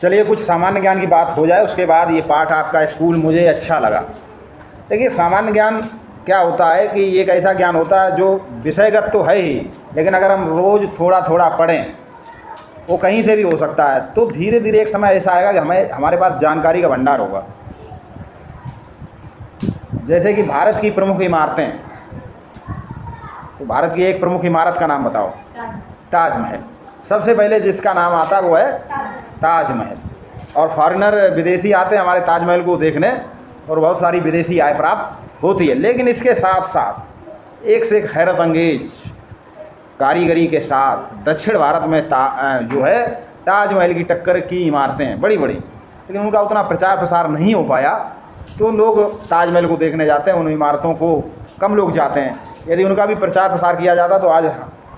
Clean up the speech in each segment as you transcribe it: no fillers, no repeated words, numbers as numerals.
चलिए कुछ सामान्य ज्ञान की बात हो जाए, उसके बाद ये पाठ आपका स्कूल मुझे अच्छा लगा। देखिए सामान्य ज्ञान क्या होता है कि ये एक ऐसा ज्ञान होता है जो विषयगत तो है ही, लेकिन अगर हम रोज़ थोड़ा थोड़ा पढ़ें, वो कहीं से भी हो सकता है, तो धीरे धीरे एक समय ऐसा आएगा कि हमारे पास जानकारी का भंडार होगा। जैसे कि भारत की प्रमुख इमारतें, तो भारत की एक प्रमुख इमारत का नाम बताओ। ताजमहल। सबसे पहले जिसका नाम आता है वो है ताजमहल। और फॉरेनर विदेशी आते हैं हमारे ताजमहल को देखने, और बहुत सारी विदेशी आय प्राप्त होती है। लेकिन इसके साथ साथ एक से एक हैरत अंगेज कारीगरी के साथ दक्षिण भारत में जो है ताजमहल की टक्कर की इमारतें हैं बड़ी बड़ी, लेकिन उनका उतना प्रचार प्रसार नहीं हो पाया। तो लोग ताजमहल को देखने जाते हैं, उन इमारतों को कम लोग जाते हैं। यदि उनका भी प्रचार प्रसार किया जाता तो आज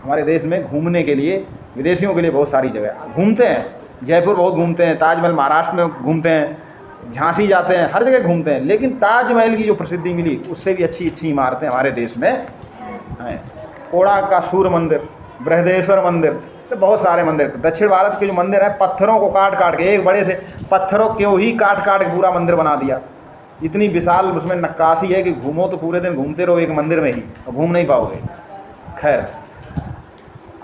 हमारे देश में घूमने के लिए विदेशियों के लिए बहुत सारी जगह घूमते हैं। जयपुर बहुत घूमते हैं, ताजमहल महाराष्ट्र में घूमते हैं, झांसी जाते हैं, हर जगह घूमते हैं। लेकिन ताजमहल की जो प्रसिद्धि मिली उससे भी अच्छी अच्छी इमारतें हमारे देश में हैं। कोणार्क का सूर्य मंदिर, बृहदेश्वर मंदिर, तो बहुत सारे मंदिर। दक्षिण भारत के जो मंदिर हैं पत्थरों को काट काट के, एक बड़े से पत्थरों को ही काट काट के पूरा मंदिर बना दिया। इतनी विशाल उसमें नक्काशी है कि घूमो तो पूरे दिन घूमते रहो एक मंदिर में ही, और घूम नहीं पाओगे। खैर,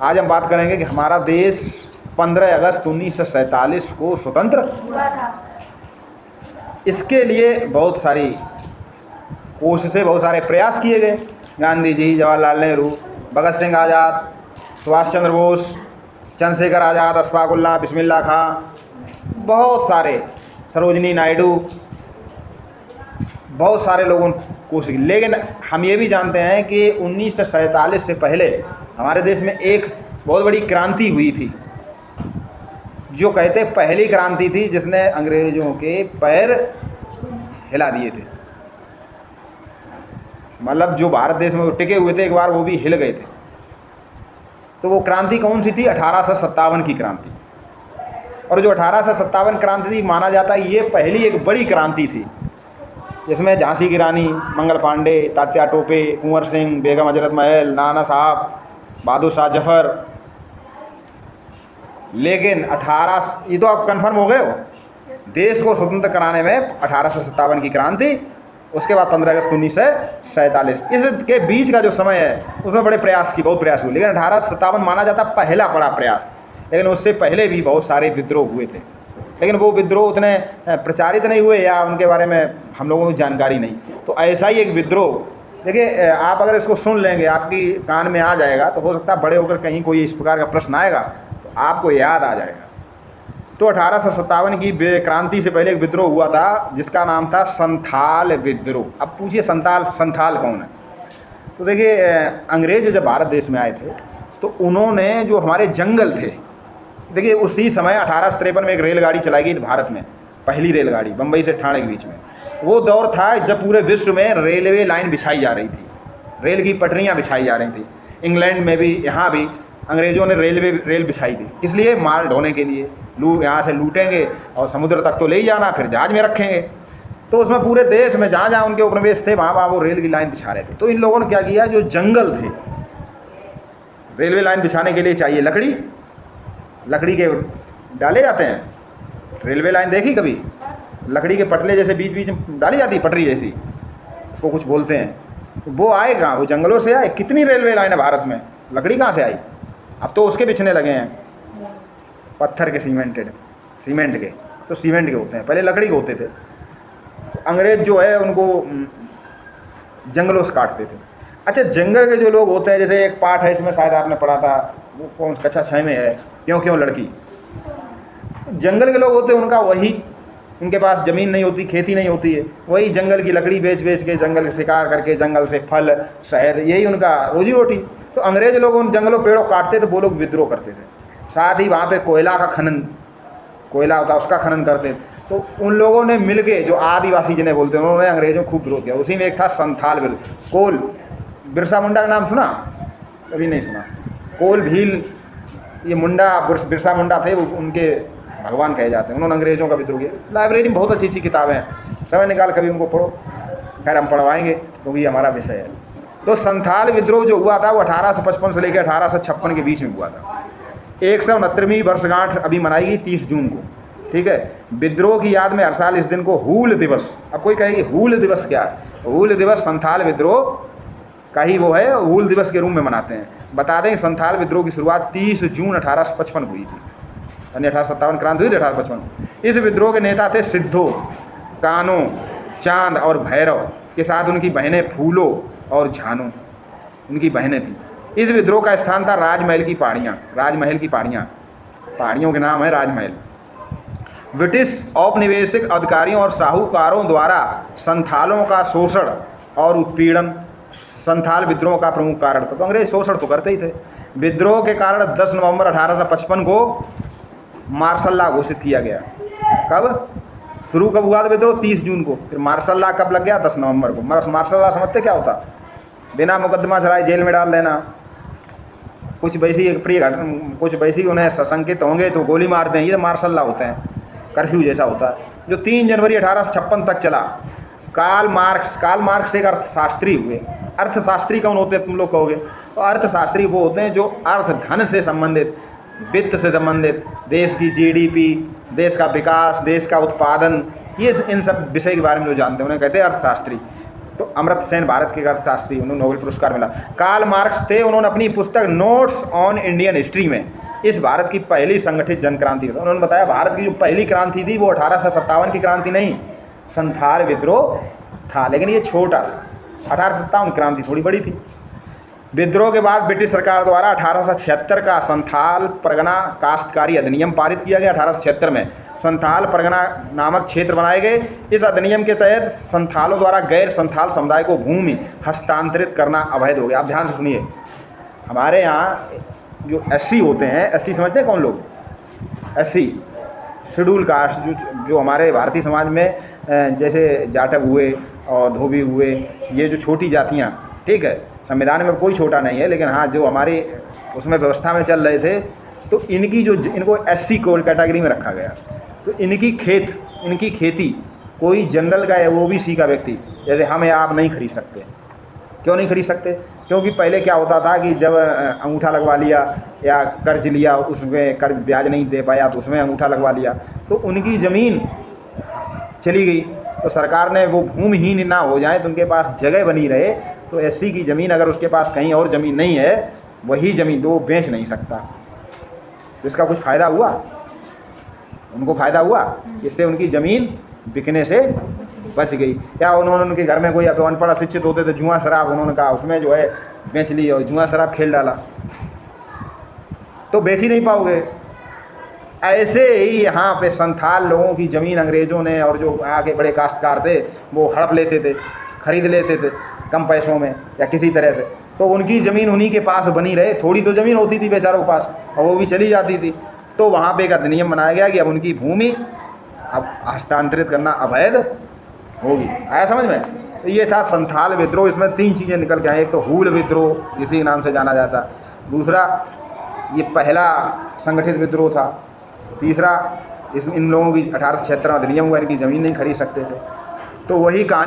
आज हम बात करेंगे कि हमारा देश 15 अगस्त 1947 को स्वतंत्र हुआ था। इसके लिए बहुत सारी कोशिशें, बहुत सारे प्रयास किए गए। गांधी जी, जवाहरलाल नेहरू, भगत सिंह आज़ाद, सुभाष चंद्र बोस, चंद्रशेखर आज़ाद, अशफाक उल्लाह, बिस्मिल्लाह खां, बहुत सारे, सरोजनी नायडू, बहुत सारे लोगों ने कोशिश की। लेकिन हम ये भी जानते हैं कि 1947 से पहले हमारे देश में एक बहुत बड़ी क्रांति हुई थी, जो कहते पहली क्रांति थी जिसने अंग्रेज़ों के पैर हिला दिए थे। मतलब जो भारत देश में टिके हुए थे एक बार वो भी हिल गए थे। तो वो क्रांति कौन सी थी? 1857 की क्रांति। और जो 1857 क्रांति थी, माना जाता है ये पहली एक बड़ी क्रांति थी, जिसमें झांसी की रानी, मंगल पांडे, तात्या टोपे, कुंवर सिंह, बेगम हजरत महल, नाना साहब, बहादुर शाह जफर। लेकिन ये तो आप कन्फर्म हो गए हो, देश को स्वतंत्र कराने में 1857 की क्रांति, उसके बाद 15 अगस्त 1947, इसके बीच का जो समय है उसमें बड़े बहुत प्रयास हुए। लेकिन 1857 माना जाता पहला बड़ा प्रयास, लेकिन उससे पहले भी बहुत सारे विद्रोह हुए थे। लेकिन वो विद्रोह उतने प्रचारित नहीं हुए, या उनके बारे में हम लोगों को जानकारी नहीं। तो ऐसा ही एक विद्रोह, देखिए आप अगर इसको सुन लेंगे, आपकी कान में आ जाएगा, तो हो सकता है बड़े होकर कहीं कोई इस प्रकार का प्रश्न आएगा तो आपको याद आ जाएगा। तो 1857 की क्रांति से पहले एक विद्रोह हुआ था जिसका नाम था संथाल विद्रोह। अब पूछिए संथाल कौन है? तो देखिए अंग्रेज जब भारत देश में आए थे तो उन्होंने जो हमारे जंगल थे, देखिए उसी समय 1853 में एक रेलगाड़ी चलाई गई भारत में, पहली रेलगाड़ी बम्बई से ठाणे के बीच में। वो दौर था जब पूरे विश्व में रेलवे लाइन बिछाई जा रही थी, रेल की पटरियाँ बिछाई जा रही थी। इंग्लैंड में भी, यहाँ भी अंग्रेज़ों ने रेल बिछाई थी, इसलिए माल ढोने के लिए। यहाँ से लूटेंगे और समुद्र तक तो ले ही जाना, फिर जहाज में रखेंगे। तो उसमें पूरे देश में जहाँ जहाँ उनके उपनिवेश थे वहाँ वो रेल की लाइन बिछा रहे थे। तो इन लोगों ने क्या किया, जो जंगल थे, रेलवे लाइन बिछाने के लिए चाहिए लकड़ी के डाले जाते हैं। रेलवे लाइन देखी कभी? लकड़ी के पटले जैसे बीच बीच में डाली जाती, पटरी जैसी, उसको कुछ बोलते हैं। तो वो आए कहाँ? वो जंगलों से आए। कितनी रेलवे लाइन है भारत में, लकड़ी कहाँ से आई? अब तो उसके बिछने लगे हैं, पत्थर के, सीमेंट के। तो सीमेंट के होते हैं, पहले लकड़ी के होते थे। तो अंग्रेज़ जो है उनको जंगलों से काटते थे। अच्छा, जंगल के जो लोग होते हैं, जैसे एक पाठ है इसमें शायद आपने पढ़ा था, वो कौन, कक्षा 6 में है, क्यों लड़की। जंगल के लोग होते हैं, उनका वही, उनके पास ज़मीन नहीं होती, खेती नहीं होती है, वही जंगल की लकड़ी बेच के, जंगल शिकार करके, जंगल से फल, शहद, यही उनका रोजी रोटी। तो अंग्रेज़ लोग उन जंगलों पेड़ों काटते थे, वो लोग विद्रोह करते थे। साथ ही वहाँ पे कोयला होता उसका खनन करते। तो उन लोगों ने मिलके, जो आदिवासी जिन्हें बोलते हैं, उन्होंने अंग्रेज़ों को खूब विरोध किया। उसी में एक था संथाल विरोध। कोल, बिरसा मुंडा का नाम सुना? कभी नहीं सुना। कोल भील, ये बिरसा मुंडा थे, वो उनके भगवान कहे जाते हैं। उन्होंने अंग्रेज़ों का विद्रोह किया। लाइब्रेरी में बहुत अच्छी अच्छी किताबें हैं, समय निकाल कभी उनको पढ़ो। खैर हम पढ़वाएंगे क्योंकि ये हमारा विषय है। तो संथाल विद्रोह जो हुआ था वो 1855 से लेकर 1856 के बीच में हुआ था। 169वीं वर्षगांठ अभी मनाई गई 30 जून को। ठीक है। विद्रोह की याद में हर साल इस दिन को हूल दिवस, अब कोई कहेगी हूल दिवस क्या है? हूल दिवस संथाल विद्रोह का ही वो है, हूल दिवस के रूप में मनाते हैं। बता दें संथाल विद्रोह की शुरुआत 30 जून 1855 हुई थी, यानी 1857 क्रांति हुई थी 1855। इस विद्रोह के नेता थे सिद्धो, कानो, चांद और भैरव के साथ उनकी बहनें फूलो और झानो, उनकी बहनें थीं। इस विद्रोह का स्थान था राजमहल की पहाड़ियाँ, राजमहल की पहाड़ियाँ, पहाड़ियों के नाम है राजमहल। ब्रिटिश औपनिवेशिक अधिकारियों और साहूकारों द्वारा संथालों का शोषण और उत्पीड़न संथाल विद्रोह का प्रमुख कारण था। तो अंग्रेज शोषण तो करते ही थे। विद्रोह के कारण 10 नवंबर 1855 को मार्शल लॉ घोषित किया गया। कब शुरू कब हुआ था विद्रोह? 30 जून को। फिर मार्शल लॉ कब लग गया? 10 नवंबर को। मार्शल लॉ समझते क्या होता? बिना मुकदमा चलाए जेल में डाल देना। कुछ वैसी उन्हें सशंकित होंगे तो गोली मार दें, ये मार्शल लॉ होते हैं, कर्फ्यू जैसा होता है, जो 3 जनवरी 1856 तक चला। कार्ल मार्क्स एक अर्थशास्त्री हुए। अर्थशास्त्री कौन होते हैं तुम लोग कहोगे? तो अर्थशास्त्री वो होते हैं जो अर्थ धन से संबंधित, वित्त से संबंधित, देश की जीडीपी, देश का विकास, देश का उत्पादन, ये इन सब विषय के बारे में जो जानते हैं उन्हें कहते हैं अर्थशास्त्री। तो अमर्त्य सेन भारत के अर्थशास्त्री, उन्हें नोबेल पुरस्कार मिला। कार्ल मार्क्स थे, उन्होंने अपनी पुस्तक नोट्स ऑन इंडियन हिस्ट्री में इस भारत की पहली संगठित जन क्रांति उन्होंने बताया भारत की जो पहली क्रांति थी वो 1857 की क्रांति नहीं, संथाल विद्रोह था, लेकिन ये छोटा था। 1857 क्रांति थोड़ी बड़ी थी। विद्रोह के बाद ब्रिटिश सरकार द्वारा 1876 का संथाल परगना काश्तकारी अधिनियम पारित किया गया। 1876 में संथाल परगना नामक क्षेत्र बनाए गए। इस अधिनियम के तहत संथालों द्वारा गैर संथाल समुदाय को भूमि हस्तांतरित करना अवैध हो गया। आप ध्यान से सुनिए, हमारे यहाँ जो एससी होते हैं, एससी समझते हैं कौन लोग? एससी शेड्यूल कास्ट, जो हमारे भारतीय समाज में जैसे जाटव हुए और धोबी हुए, ये जो छोटी जातियाँ, ठीक है, संविधान में कोई छोटा नहीं है, लेकिन हाँ जो हमारी उसमें व्यवस्था में चल रहे थे, तो इनको एससी कैटेगरी में रखा गया। तो इनकी खेती कोई जनरल का या ओबीसी का व्यक्ति जैसे हम या आप नहीं खरीद सकते। क्यों नहीं खरीद सकते? क्योंकि पहले क्या होता था कि जब अंगूठा लगवा लिया या कर्ज लिया, उसमें कर्ज ब्याज नहीं दे पाया तो उसमें अंगूठा लगवा लिया, तो उनकी ज़मीन चली गई। तो सरकार ने वो भूमिहीन ना हो जाए तो उनके पास जगह बनी रहे, तो एससी की ज़मीन अगर उसके पास कहीं और ज़मीन नहीं है, वही ज़मीन तो वो बेच नहीं सकता। तो इसका कुछ फ़ायदा हुआ? उनको फ़ायदा हुआ, इससे उनकी ज़मीन बिकने से बच गई। या उन्होंने उनके घर में कोई अनपढ़ अशिक्षित होते थे, जुआ शराब उन्होंने कहा उसमें जो है बेच ली और जुआ शराब खेल डाला, तो बेच ही नहीं पाओगे। ऐसे ही यहाँ पे संथाल लोगों की ज़मीन अंग्रेज़ों ने, और जो यहाँ के बड़े काश्तकार थे वो हड़प लेते थे, खरीद लेते थे कम पैसों में या किसी तरह से, तो उनकी ज़मीन उन्हीं के पास बनी रहे। थोड़ी तो ज़मीन होती थी बेचारों के पास और वो भी चली जाती थी। तो वहाँ पे एक अधिनियम बनाया गया कि अब उनकी भूमि अब हस्तांतरित करना अवैध होगी। आया समझ में? तो ये था संथाल विद्रोह। इसमें 3 चीज़ें निकल के आई। एक तो हूल विद्रोह, इसी नाम से जाना जाता। दूसरा, ये पहला संगठित विद्रोह था। तीसरा, इन लोगों की 1876 अधिनियम हुआ, इनकी ज़मीन नहीं खरीद सकते थे। तो वही कहानी